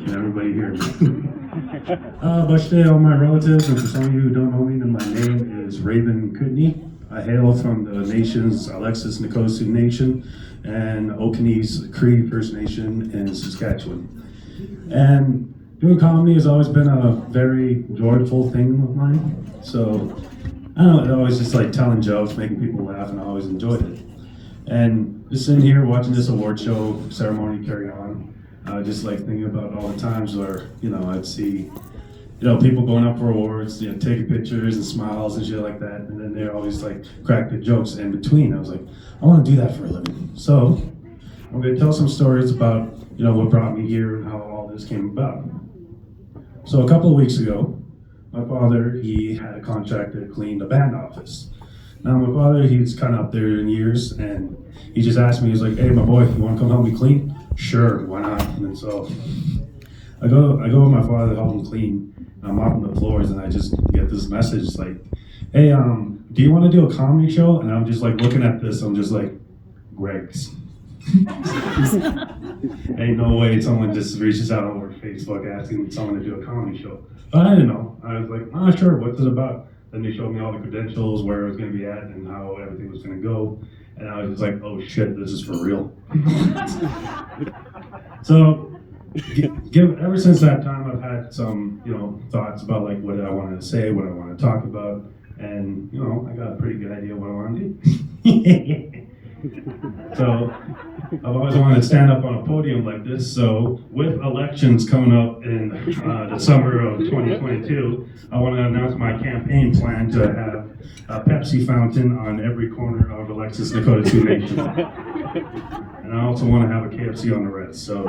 Can everybody hear me? Today, all my relatives, and for some of you who don't know me, then my name is Raven Kootenai. I hail from the nations Alexis Nikosu Nation and Okanese Cree First Nation in Saskatchewan. And doing comedy has always been a very joyful thing of mine. So I don't know, I always just like telling jokes, making people laugh, and I always enjoyed it. And just sitting here watching this award show ceremony carry on, just like thinking about all the times where, I'd see, people going up for awards, taking pictures and smiles and shit like that. And then they're always like crack the jokes in between. I was like, I want to do that for a living. So I'm going to tell some stories about, what brought me here and how all this came about. So a couple of weeks ago, my father, he had a contract to clean the band office. Now my father, he's kind of up there in years, and he just asked me, he's like, hey, my boy, you want to come help me clean? Sure, why not? And so I go with my father to help him clean. I'm mopping the floors, and I just get this message like, hey, do you want to do a comedy show? And I'm just like looking at this, I'm just like, Greg's. Ain't no way someone just reaches out over Facebook asking someone to do a comedy show. But I didn't know. I was like, sure, what's it about? Then they showed me all the credentials, where it was going to be at, and how everything was going to go. And I was just like, oh shit, this is for real. So, ever since that time, I've had some, thoughts about like what I wanted to say, what I want to talk about, and I got a pretty good idea what I want to do. So, I've always wanted to stand up on a podium like this. So, with elections coming up in the summer of 2022, I want to announce my campaign plan to have a Pepsi fountain on every corner of Alexis Nikosu Nation. And I also want to have a KFC on the rest. So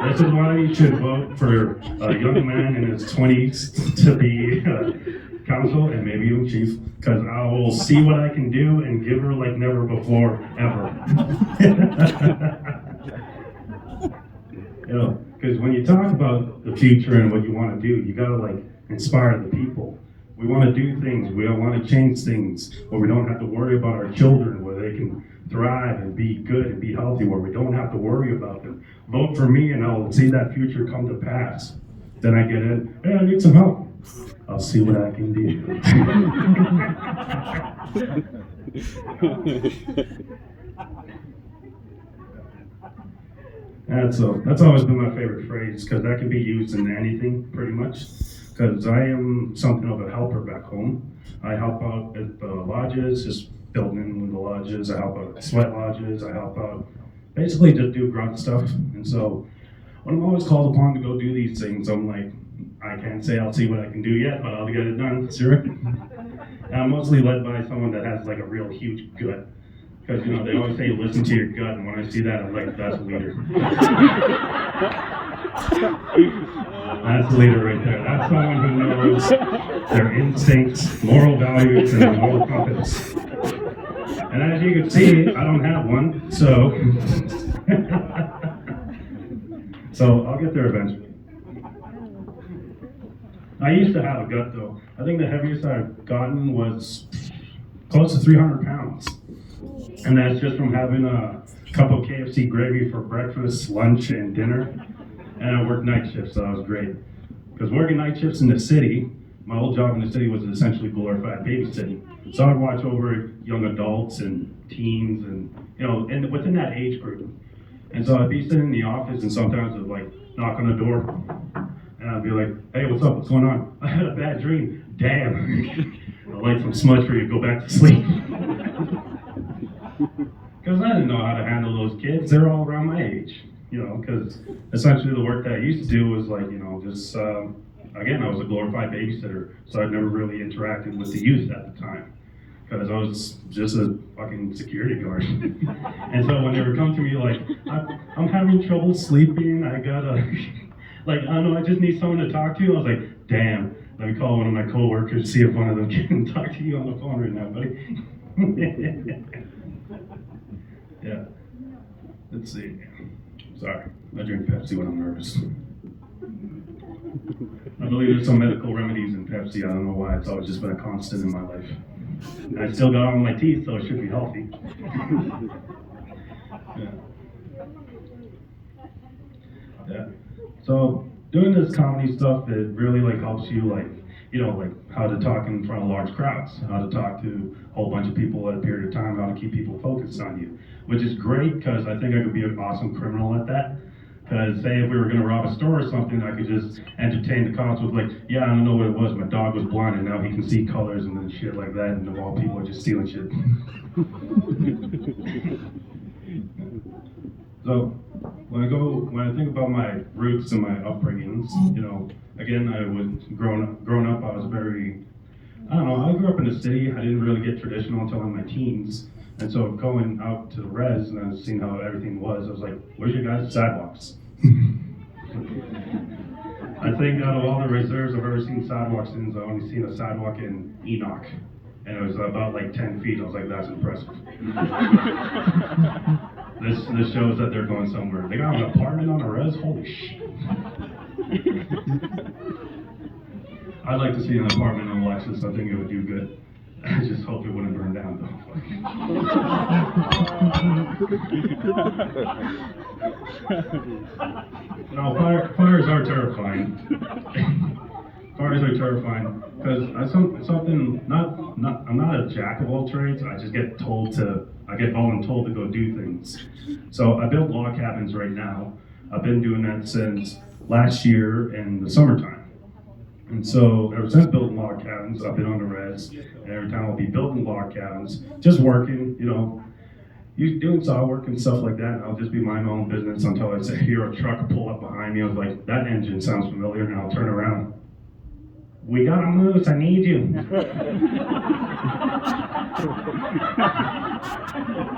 this is why you should vote for a young man in his 20s to be council and maybe even chief, because I will see what I can do and give her like never before, ever. Because when you talk about the future and what you want to do, you gotta like inspire the people. We want to do things, we don't want to change things where we don't have to worry about our children, where they can thrive and be good and be healthy, where we don't have to worry about them. Vote for me and I'll see that future come to pass. Then I get in, hey, I need some help. I'll see what I can do. That's always been my favorite phrase, because that can be used in anything, pretty much. Because I am something of a helper back home. I help out at the lodges, just building in the lodges. I help out at sweat lodges. I help out, basically just do grunt stuff. And so when I'm always called upon to go do these things, I'm like, I can't say I'll see what I can do yet, but I'll get it done, sure. And I'm mostly led by someone that has like a real huge gut. Because they always say listen to your gut, and when I see that, I'm like, that's a leader. That's a leader right there. That's someone who knows their instincts, moral values, and moral compass. And as you can see, I don't have one, so so I'll get there eventually. I used to have a gut though. I think the heaviest I've gotten was close to 300 pounds. And that's just from having a cup of KFC gravy for breakfast, lunch, and dinner. And I worked night shifts, so that was great. Because working night shifts in the city, my old job in the city was essentially glorified babysitting. So I'd watch over young adults and teens and, and within that age group. And so I'd be sitting in the office, and sometimes I'd like knock on the door. And I'd be like, hey, what's up? What's going on? I had a bad dream. Damn. I'll light some smudge for you to go back to sleep. Because I didn't know how to handle those kids. They're all around my age. Because essentially the work that I used to do was like, just, again, I was a glorified babysitter. So I'd never really interacted with the youth at the time. Because I was just a fucking security guard. And so when they would come to me like, I'm having trouble sleeping, I gotta... Like, I don't know, I just need someone to talk to. I was like, damn, let me call one of my coworkers, see if one of them can talk to you on the phone right now, buddy. Yeah. Let's see. Sorry, I drink Pepsi when I'm nervous. I believe there's some medical remedies in Pepsi. I don't know why. It's always just been a constant in my life. And I still got all my teeth, so it should be healthy. Yeah. Yeah. So doing this comedy stuff, it really like helps you like, like how to talk in front of large crowds, how to talk to a whole bunch of people at a period of time, how to keep people focused on you, which is great because I think I could be an awesome criminal at that. Because say if we were gonna rob a store or something, I could just entertain the cops with like, yeah, I don't know what it was. My dog was blind and now he can see colors and then shit like that. And all people are just stealing shit. So when I think about my roots and my upbringings, again, I was growing up, I was very, I don't know, I grew up in the city. I didn't really get traditional until in my teens. And so going out to the res and I was seeing how everything was, I was like, where's your guys' sidewalks? I think out of all the reserves I've ever seen sidewalks in, I've only seen a sidewalk in Enoch. And it was about like 10 feet. I was like, that's impressive. This shows that they're going somewhere. They got an apartment on a res? Holy shit. I'd like to see an apartment on Alexis. I think it would do good. I just hope it wouldn't burn down though. No, fires are terrifying. Fires are terrifying because I'm not a jack of all trades. I just get I get voluntold to go do things. So I build log cabins right now. I've been doing that since last year in the summertime. And so ever since building log cabins, I've been on the res, and every time I'll be building log cabins, just working, doing saw work and stuff like that, and I'll just be minding my own business until I hear a truck pull up behind me. I was like, that engine sounds familiar, and I'll turn around. We got a moose, I need you.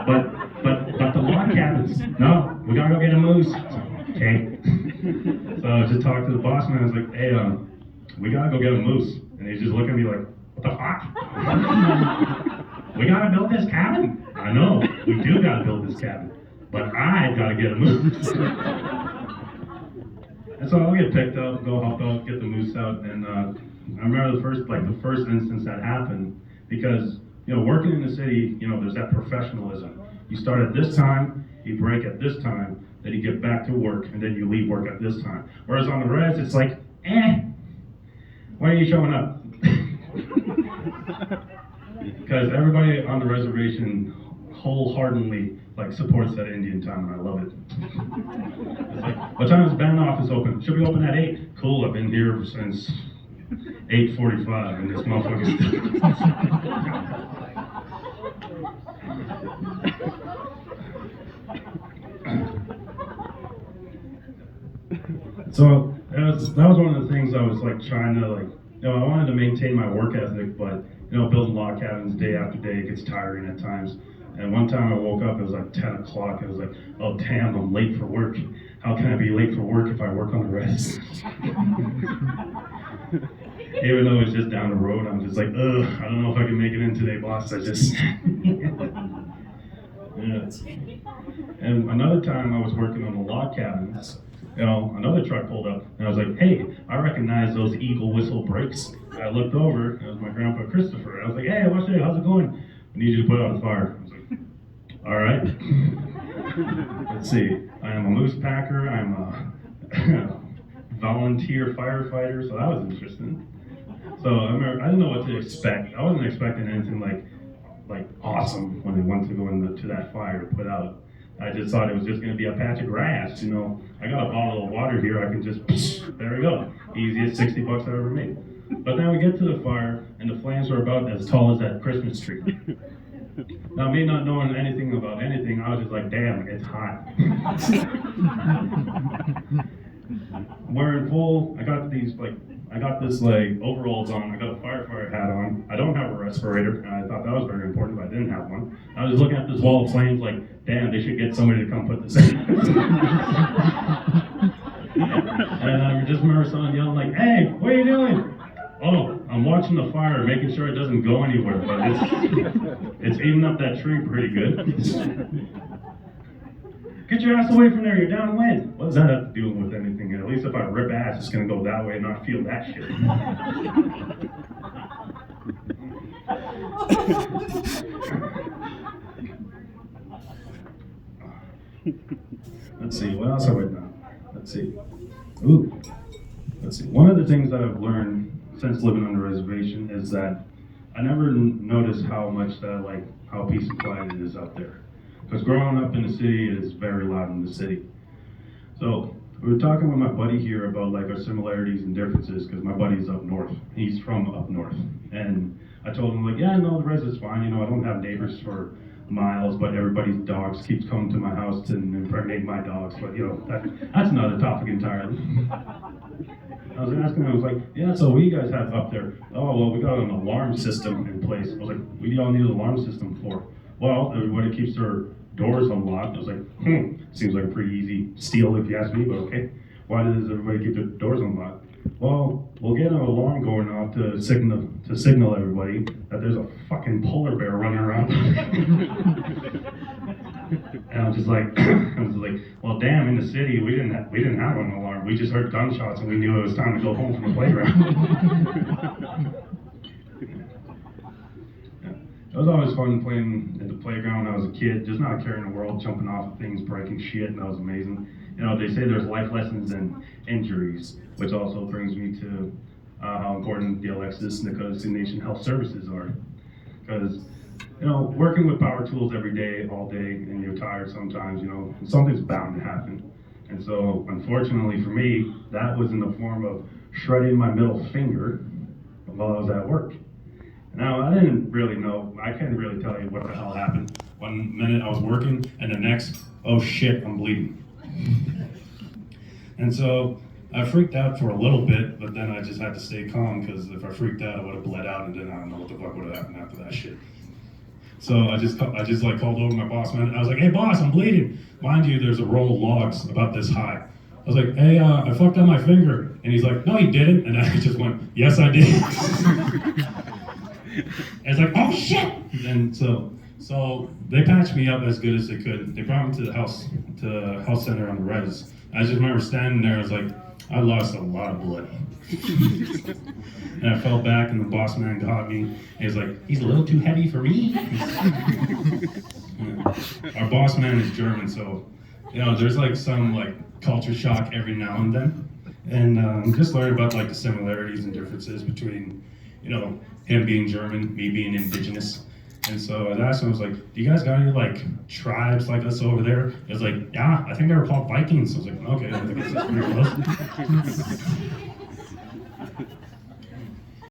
but the log cabins, no, we gotta go get a moose. Okay. So I just talked to the boss man, I was like, hey, we gotta go get a moose. And he's just looking at me like, what the fuck? We gotta build this cabin. I know, we do gotta build this cabin. But I gotta get a moose. And so I'll get picked up, go help out, get the moose out. And I remember the first instance that happened because, working in the city, there's that professionalism. You start at this time, you break at this time, then you get back to work, and then you leave work at this time. Whereas on the res, it's like, when are you showing up? Because everybody on the reservation wholeheartedly supports that Indian time, and I love it. It's like, what time is the band office open? Should we open at 8? Cool, I've been here since 8:45, and this motherfucker's So that was one of the things I was trying to I wanted to maintain my work ethic, but building log cabins day after day, it gets tiring at times. And one time I woke up, it was 10 o'clock, I was like, oh damn, I'm late for work. How can I be late for work if I work on the res? Even though it's just down the road, I'm just like, ugh, I don't know if I can make it in today, boss. I just yeah. And another time I was working on the log cabins, another truck pulled up, and I was like, hey, I recognize those eagle whistle brakes. I looked over, it was my grandpa Christopher. I was like, hey, how's it going? I need you to put out the fire. I was like, all right. Let's see, I am a moose packer, I'm a volunteer firefighter, so that was interesting. So I didn't know what to expect. I wasn't expecting anything like awesome when they went to go into that fire to put out. I just thought it was just going to be a patch of grass, I got a bottle of water here, I can just, there we go. Easiest $60 I've ever made. But then we get to the fire, and the flames were about as tall as that Christmas tree. Now, me not knowing anything about anything, I was just like, damn, it's hot. Wearing full, I got this overalls on, I got a firefighter hat on, I don't have a respirator, and I thought that was very important, but I didn't have one. I was looking at this wall of flames like, damn, they should get somebody to come put this in. And I just remember someone yelling like, hey, what are you doing? Oh, I'm watching the fire, making sure it doesn't go anywhere, but it's eating up that tree pretty good. Get your ass away from there, you're downwind. What does that have to do with anything? At least if I rip ass, it's gonna go that way and not feel that shit. Let's see, what else have I done? Let's see. Ooh. let's see. One of the things that I've learned since living on the reservation is that I never noticed how much that how peace and quiet it is out there. Because growing up in the city, it is very loud in the city. So we were talking with my buddy here about our similarities and differences, because my buddy's up north. He's from up north. And I told him yeah, no, the res is fine. I don't have neighbors for miles, but everybody's dogs keeps coming to my house to impregnate my dogs. But that's another topic entirely. I was asking him, I was like, yeah, so what do you guys have up there? Oh, well, we got an alarm system in place. I was like, what do y'all need an alarm system for? Well, everybody keeps their doors unlocked. I was like, seems like a pretty easy steal if you ask me, but okay. Why does everybody keep their doors unlocked? Well, we'll get an alarm going off to signal everybody that there's a fucking polar bear running around. And I was just like, well, damn, in the city we didn't have an alarm. We just heard gunshots and we knew it was time to go home from the playground. It was always fun playing at the playground when I was a kid, just not caring the world, jumping off of things, breaking shit, and that was amazing. They say there's life lessons and injuries, which also brings me to how important the Alexis Nikosi Nation Health Services are. Because, working with power tools every day, all day, and you're tired sometimes, something's bound to happen. And so, unfortunately for me, that was in the form of shredding my middle finger while I was at work. Now, I didn't really know, I couldn't really tell you what the hell happened. One minute I was working, and the next, oh shit, I'm bleeding. And so I freaked out for a little bit, but then I just had to stay calm, because if I freaked out, I would have bled out, and then I don't know what the fuck would have happened after that shit. So I just called over my boss man, and I was like, hey boss, I'm bleeding. Mind you, there's a roll of logs about this high. I was like, hey, I fucked up my finger. And he's like, no, you didn't. And I just went, yes, I did. And it's like, oh shit! And so they patched me up as good as they could. They brought me to the health center on the res. I just remember standing there, I was like, I lost a lot of blood. And I fell back and the boss man got me. And he's like, he's a little too heavy for me. Our boss man is German, so there's some culture shock every now and then. And just learning about the similarities and differences between him being German, me being indigenous. And so I asked him, I was like, do you guys got any tribes like us over there? He was like, yeah, I think they were called Vikings. I was like, okay, I think it's pretty close.